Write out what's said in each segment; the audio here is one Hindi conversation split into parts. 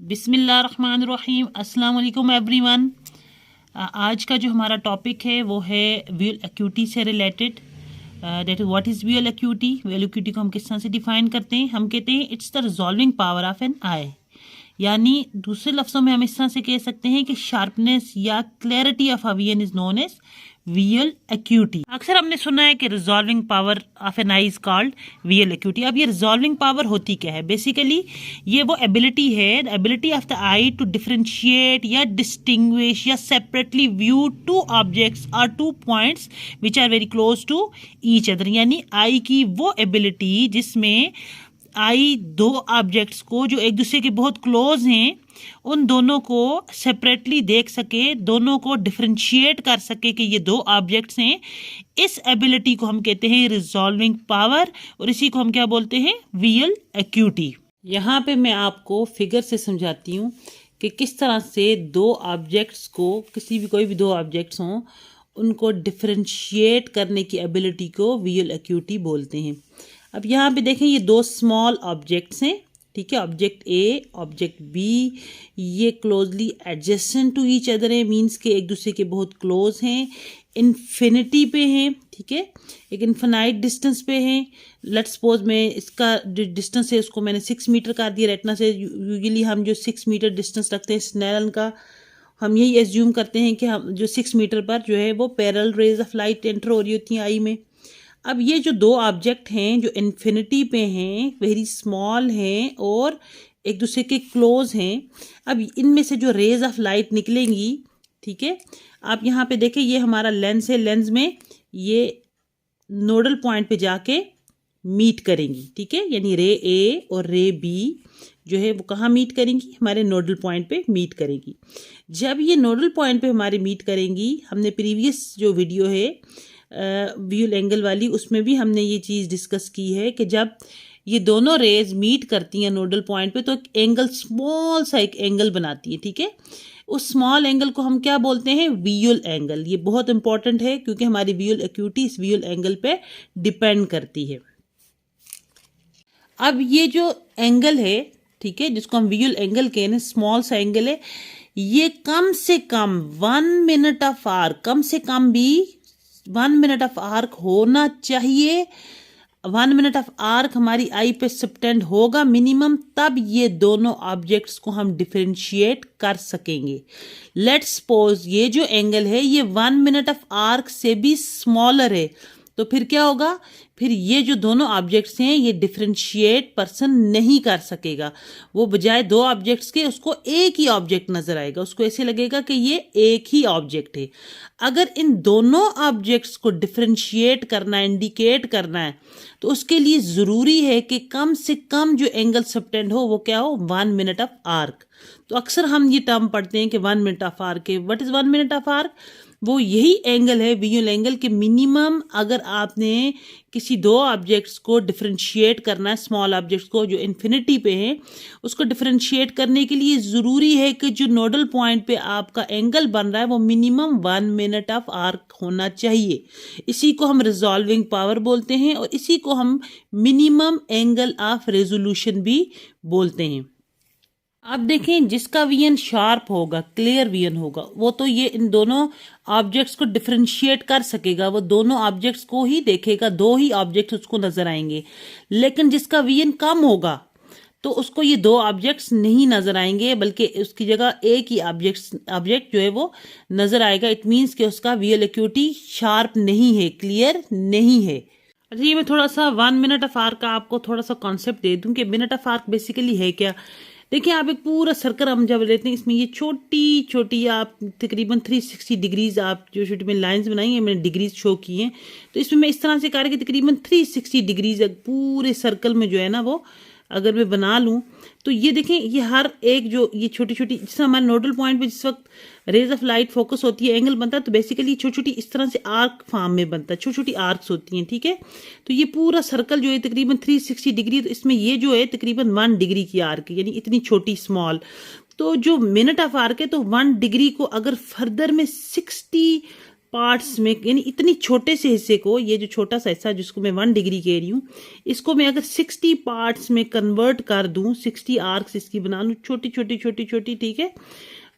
बिस्मिल्लाहिर्रहमानिर्रहीम। अस्सलाम वालेकुम एवरीवन। आज का जो हमारा टॉपिक है वो है विजुअल एक्यूटी से related. That is what is visual acuity. Visual acuity को हम किस तरह से डिफाइन करते हैं? हम कहते हैं it's the resolving power of an eye, यानी दूसरे लफ्ज़ों में हम इस तरह से कह सकते हैं कि शार्पनेस या clarity of a vision is known as visual acuity. अक्सर हमने सुना है कि resolving power of an eye is called visual acuity. अब ये रिजॉल्विंग पावर होती क्या है? बेसिकली ये वो एबिलिटी है, the ability of the eye to differentiate या डिस्टिंग्विश या सेपरेटली व्यू टू ऑब्जेक्ट्स और two points which are very close to each other. यानी आई की वो एबिलिटी जिसमें आई दो ऑब्जेक्ट्स को जो एक दूसरे के बहुत क्लोज हैं उन दोनों को सेपरेटली देख सके, दोनों को डिफरेंशिएट कर सके कि ये दो ऑब्जेक्ट्स हैं। इस एबिलिटी को हम कहते हैं रिजॉल्विंग पावर, और इसी को हम क्या बोलते हैं? Visual acuity. यहाँ पे मैं आपको फिगर से समझाती हूँ कि किस तरह से दो ऑब्जेक्ट्स को, कोई भी दो ऑब्जेक्ट्स हों, उनको डिफरेंशिएट करने की एबिलिटी को विजुअल एक्यूटी बोलते हैं। अब यहाँ पे देखें, ये दो स्मॉल ऑब्जेक्ट्स हैं, ठीक है, ऑब्जेक्ट ए, ऑब्जेक्ट बी। ये closely adjacent to each other है, मीन्स के एक दूसरे के बहुत क्लोज हैं, इन्फिनिटी पे हैं, ठीक है, एक इन्फिनाइट डिस्टेंस पे हैं। लेट्स सपोज मैं इसका जो डिस्टेंस है उसको मैंने 6 मीटर कर दिया रेटिना से। यूजुअली हम जो 6 मीटर डिस्टेंस रखते हैं स्नेलन का, हम यही एज्यूम करते हैं कि हम जो 6 मीटर पर जो है वो parallel raise of light enter हो रही होती हैं आई में। अब ये जो दो ऑब्जेक्ट हैं जो इन्फिनिटी पे हैं, वेरी स्मॉल हैं और एक दूसरे के क्लोज हैं, अब इनमें से जो रेज ऑफ लाइट निकलेंगी, ठीक है, आप यहाँ पे देखें, ये हमारा लेंस है, लेंस में ये नोडल पॉइंट पे जाके मीट करेंगी, ठीक है, यानी रे ए और रे बी जो है वो कहाँ मीट करेंगी? हमारे नोडल पॉइंट पे मीट करेंगी। जब ये नोडल पॉइंट पे हमारी मीट करेंगी, हमने प्रीवियस जो वीडियो है विजुअल एंगल वाली, उसमें भी हमने ये चीज़ डिस्कस की है कि जब ये दोनों रेज मीट करती हैं नोडल पॉइंट पे तो एक एंगल, स्मॉल सा एक एंगल बनाती है, ठीक है। उस स्मॉल एंगल को हम क्या बोलते हैं? Visual angle. ये बहुत इंपॉर्टेंट है क्योंकि हमारी विजुअल एक्यूटी इस विजुअल एंगल पे डिपेंड करती है। अब ये जो एंगल है, ठीक है, जिसको हम विजुअल एंगल कहते हैं, स्मॉल सा एंगल है, ये कम से कम 1 मिनट ऑफ आर्क, कम से कम भी 1 मिनट ऑफ आर्क होना चाहिए। 1 मिनट ऑफ आर्क हमारी आई पे सब्टेंड होगा मिनिमम, तब ये दोनों ऑब्जेक्ट्स को हम डिफरेंशिएट कर सकेंगे। लेट्स सपोज ये जो एंगल है ये 1 मिनट ऑफ आर्क से भी स्मॉलर है, तो फिर क्या होगा? फिर ये जो दोनों ऑब्जेक्ट्स हैं ये डिफरेंशिएट पर्सन नहीं कर सकेगा। वो बजाय दो ऑब्जेक्ट्स के उसको एक ही ऑब्जेक्ट नजर आएगा, उसको ऐसे लगेगा कि ये एक ही ऑब्जेक्ट है। अगर इन दोनों ऑब्जेक्ट्स को डिफरेंशिएट करना है, इंडिकेट करना है, तो उसके लिए ज़रूरी है कि कम से कम जो एंगल सबटेंड हो वो क्या हो? 1 मिनट ऑफ आर्क। तो अक्सर हम ये टर्म पढ़ते हैं कि 1 मिनट ऑफ आर्क है। What is 1 minute of arc? वो यही एंगल है विजुअल एंगल के मिनिमम, अगर आपने किसी दो ऑब्जेक्ट्स को डिफरेंशिएट करना है, स्मॉल ऑब्जेक्ट्स को जो इन्फिनिटी पे हैं, उसको डिफरेंशिएट करने के लिए ज़रूरी है कि जो नोडल पॉइंट पे आपका एंगल बन रहा है वो मिनिमम 1 मिनट ऑफ आर्क होना चाहिए। इसी को हम रिजॉल्विंग पावर बोलते हैं और इसी को हम मिनिमम एंगल ऑफ रेजोल्यूशन भी बोलते हैं। अब देखें, जिसका विजन शार्प होगा, क्लियर विजन होगा, वो तो ये इन दोनों ऑब्जेक्ट्स को डिफरेंशिएट कर सकेगा, वो दोनों ऑब्जेक्ट्स को ही देखेगा, दो ही ऑब्जेक्ट्स उसको नजर आएंगे। लेकिन जिसका विजन कम होगा तो उसको ये दो ऑब्जेक्ट्स नहीं नजर आएंगे, बल्कि उसकी जगह एक ही ऑब्जेक्ट जो है वो नजर आएगा। इट मीन्स कि उसका विजुअल एक्यूटी शार्प नहीं है, क्लियर नहीं है। अच्छा, ये मैं थोड़ा सा 1 मिनट ऑफ आर्क का आपको थोड़ा सा कॉन्सेप्ट दे दूं कि मिनट ऑफ आर्क बेसिकली है क्या। देखिए, आप एक पूरा सर्कल हम जब लेते हैं, इसमें ये छोटी छोटी आप तकरीबन 360 डिग्रीज, आप जो छोटी में लाइंस बनाई हैं, मैंने डिग्रीज शो की हैं, तो इसमें मैं इस तरह से कर कि तकरीबन 360 डिग्रीज पूरे सर्कल में जो है ना वो अगर मैं बना लूँ तो ये देखें, ये हर एक जो ये छोटी छोटी, जिस हमारे नोडल पॉइंट पे जिस वक्त रेज ऑफ लाइट फोकस होती है, एंगल बनता है, तो बेसिकली छोटी छोटी इस तरह से आर्क फॉर्म में बनता है, छोटी छोटी आर्क्स होती हैं, ठीक है। तो ये पूरा सर्कल जो है तकरीबन 360 डिग्री, तो इसमें ये जो है तकरीबन 1 डिग्री की आर्क, यानी इतनी छोटी स्मॉल। तो जो मिनट ऑफ आर्क है तो 1 डिग्री को अगर फर्दर में 60 पार्ट्स में, यानी इतनी छोटे से हिस्से को, ये जो छोटा सा हिस्सा जिसको मैं 1 डिग्री कह रही हूँ, इसको मैं अगर 60 पार्ट्स में कन्वर्ट कर दूँ, 60 आर्क्स इसकी बना लूँ, छोटी छोटी छोटी छोटी, ठीक है,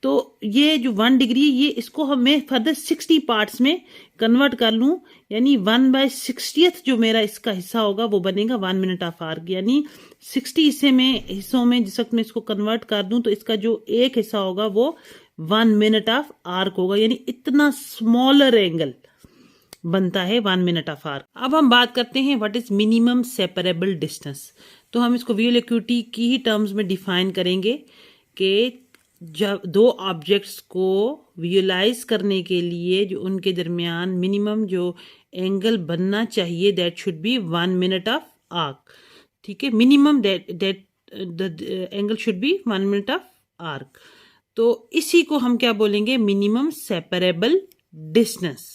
तो ये जो 1 डिग्री ये इसको हम मैं फर्दर 60 पार्ट्स में कन्वर्ट कर लूँ, यानी 1/60th जो मेरा इसका हिस्सा होगा वो बनेगा 1 मिनट ऑफ आर्क। यानी 60 हिस्सों में जिस वक्त मैं इसको कन्वर्ट कर दूं तो इसका जो एक हिस्सा होगा वो 1 मिनट ऑफ आर्क होगा, यानी इतना स्मॉलर एंगल बनता है 1 मिनट ऑफ आर्क। अब हम बात करते हैं what is minimum separable distance. तो हम इसको विजुअल एक्यूटी की ही टर्म्स में डिफाइन करेंगे कि जब दो ऑब्जेक्ट्स को विजुअलाइज करने के लिए जो उनके दरमियान मिनिमम जो एंगल बनना चाहिए that should be 1 minute of arc, ठीक है, minimum that the angle should be 1 minute of arc. तो इसी को हम क्या बोलेंगे, मिनिमम सेपरेबल डिस्टेंस।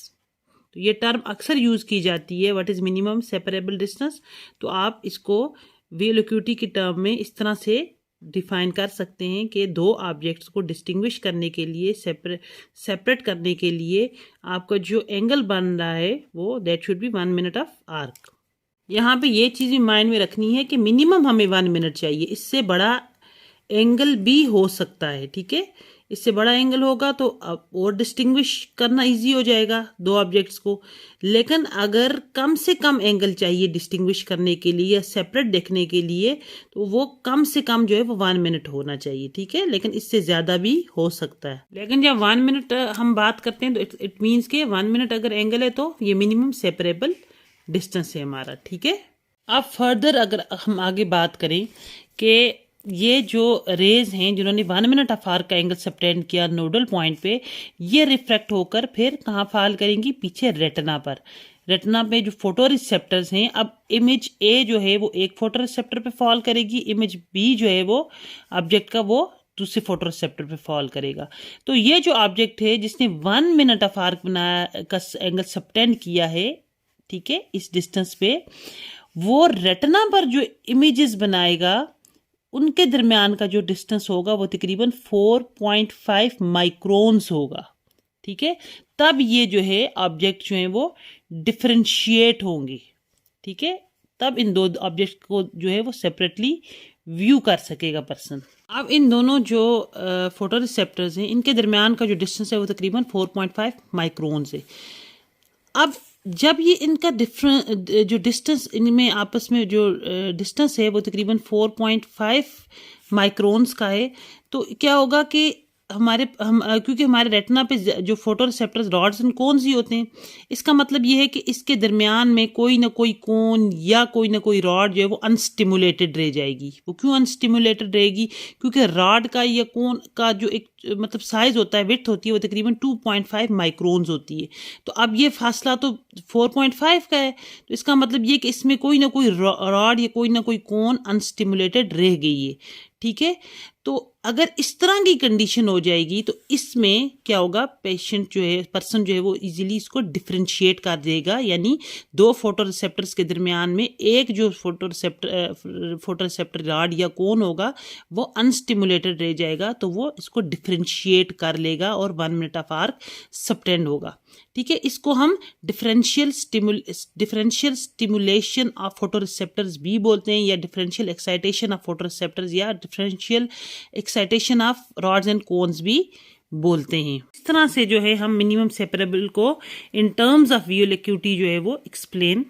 तो ये टर्म अक्सर यूज की जाती है, what is minimum separable distance. तो आप इसको विजुअल एक्यूटी की टर्म में इस तरह से डिफाइन कर सकते हैं कि दो ऑब्जेक्ट्स को डिस्टिंग्विश करने के लिए, सेपरेट करने के लिए आपका जो एंगल बन रहा है वो that should be 1 minute of arc. यहाँ पे ये चीज़ भी माइंड में रखनी है कि मिनिमम हमें 1 मिनट चाहिए, इससे बड़ा एंगल भी हो सकता है, ठीक है, इससे बड़ा एंगल होगा तो अब और डिस्टिंग्विश करना इजी हो जाएगा दो ऑब्जेक्ट्स को। लेकिन अगर कम से कम एंगल चाहिए डिस्टिंग्विश करने के लिए या सेपरेट देखने के लिए तो वो कम से कम जो है वो 1 मिनट होना चाहिए, ठीक है, लेकिन इससे ज़्यादा भी हो सकता है। लेकिन जब 1 मिनट हम बात करते हैं तो इट मीन्स के 1 मिनट अगर एंगल है तो ये मिनिमम सेपरेबल डिस्टेंस है हमारा, ठीक है। अब फर्दर अगर हम आगे बात करें कि ये जो रेज हैं जिन्होंने 1 मिनट ऑफ आर्क का एंगल सबटेंड किया नोडल पॉइंट पे, ये रिफ्रैक्ट होकर फिर कहाँ फॉल करेंगी, पीछे रेटिना पर। रेटिना पे जो फोटो रिसेप्टर्स हैं, अब इमेज ए जो है वो एक फोटो रिसेप्टर पे फॉल करेगी, इमेज बी जो है वो ऑब्जेक्ट का वो दूसरे फोटो रिसेप्टर पे फॉल करेगा। तो ये जो ऑब्जेक्ट है जिसने 1 मिनट ऑफ आर्क बनाया का एंगल सबटेंड किया है, ठीक है, इस डिस्टेंस पे, वो रेटिना पर जो इमेजेस बनाएगा उनके दरमियान का जो डिस्टेंस होगा वो तकरीबन 4.5 माइक्रोन्स होगा, ठीक है। तब ये जो है ऑब्जेक्ट जो है वो डिफरेंशिएट होंगे, ठीक है, तब इन दो ऑब्जेक्ट को जो है वो सेपरेटली व्यू कर सकेगा पर्सन। अब इन दोनों जो फोटो रिसेप्टर्स हैं इनके दरमियान का जो डिस्टेंस है वो तकरीबन 4.5 माइक्रोन्स है। अब जब ये इनका जो डिस्टेंस इनमें आपस में जो डिस्टेंस है वो तकरीबन 4.5 माइक्रोन्स का है, तो क्या होगा कि क्योंकि हमारे रेटिना पे जो photoreceptors rods and cones ही होते हैं, इसका मतलब ये है कि इसके दरमियान में कोई ना कोई कोन या कोई ना कोई रॉड जो है वो अनस्टिमुलेटेड रह जाएगी। वो क्यों अनस्टिमुलेटेड रहेगी, क्योंकि रॉड का या कोन का जो एक मतलब साइज होता है, विड्थ होती है, वो तकरीबन 2.5 माइक्रोन्स होती है। तो अब ये फासला तो 4.5 का है, तो इसका मतलब ये कि इसमें कोई ना कोई रॉड या कोई ना कोई कोन अनस्टिमुलेटेड रह गई है, ठीक है। तो अगर इस तरह की कंडीशन हो जाएगी तो इसमें क्या होगा, पेशेंट जो है, पर्सन जो है वो इजीली इसको डिफरेंशिएट कर देगा, यानी दो फोटो रिसेप्टर्स के दरमियान में एक जो फोटो रिसेप्टर रॉड या कोन होगा वो अनस्टिमुलेटेड रह जाएगा, तो वो इसको डिफरेंशिएट कर लेगा और 1 मिनट ऑफ आर्क सबटेंड होगा, ठीक है। इसको हम differential stimulation of photoreceptors भी बोलते हैं, या differential excitation of photoreceptors, या differential excitation of rods and cones भी बोलते हैं। इस तरह से जो है हम मिनिमम सेपरेबल को in terms of visual acuity जो है वो एक्सप्लेन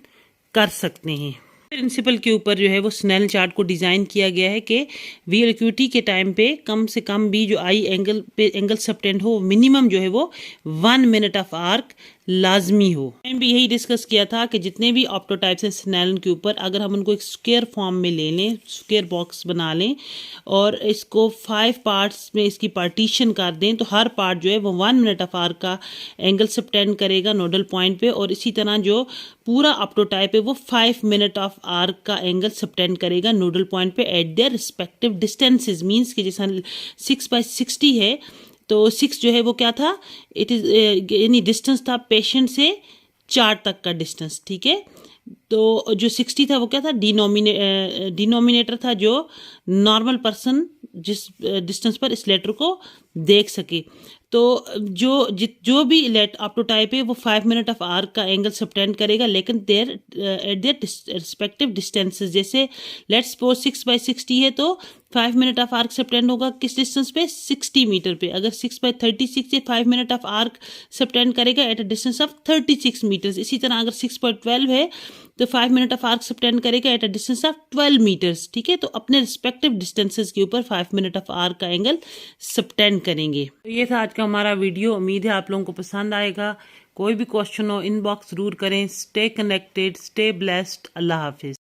कर सकते हैं। प्रिंसिपल के ऊपर जो है वो स्नेल चार्ट को डिज़ाइन किया गया है कि विजुअल एक्यूटी के टाइम पे कम से कम भी जो आई एंगल पे एंगल सबटेंड हो, मिनिमम जो है वो 1 मिनट ऑफ आर्क लाजमी हो। मैंने भी यही डिस्कस किया था कि जितने भी ऑप्टोटाइप्स हैं स्नेलन के ऊपर, अगर हम उनको एक स्क्वायर फॉर्म में ले लें, स्क्वायर बॉक्स बना लें और इसको 5 पार्ट्स में इसकी पार्टीशन कर दें, तो हर पार्ट जो है वो 1 मिनट ऑफ आर्क का एंगल सबटेंड करेगा नोडल पॉइंट पे, और इसी तरह जो पूरा ऑप्टोटाइप है वो 5 मिनट ऑफ आर्क का एंगल सबटेंड करेगा नोडल पॉइंट पे eight their respective distances. Means कि जैसा 6/60 है तो 6 जो है वो क्या था, इट इज यानी डिस्टेंस था पेशेंट से चार्ट तक का डिस्टेंस, ठीक है। तो जो 60 था वो क्या था, डिनोमिनेटर था जो नॉर्मल पर्सन जिस डिस्टेंस पर इस लेटर को देख सके। तो जो भी ऑप्टोटाइप है वो 5 मिनट ऑफ आर्क का एंगल सबटेंड करेगा, लेकिन there at their respective distances. जैसे लेट्स सपोज 6/60 है तो 5 मिनट ऑफ आर्क सबटेंड होगा किस डिस्टेंस पे, 60 मीटर पे। अगर 6/36 है 5 मिनट ऑफ आर्क सबटेंड करेगा at a distance of 36 metres. इसी तरह अगर 6/12 है तो 5 मिनट ऑफ आर्क सबटेंड करेगा at a distance of 12 metres. ठीक है, तो अपने रिस्पेक्टिव डिस्टेंसेस के ऊपर 5 मिनट ऑफ आर्क का एंगल सबटेंड करेंगे। तो ये था आज का हमारा वीडियो। उम्मीद है आप लोगों को पसंद आएगा। कोई भी क्वेश्चन हो इनबॉक्स जरूर करें। Stay connected, stay blessed. अल्लाह हाफिज।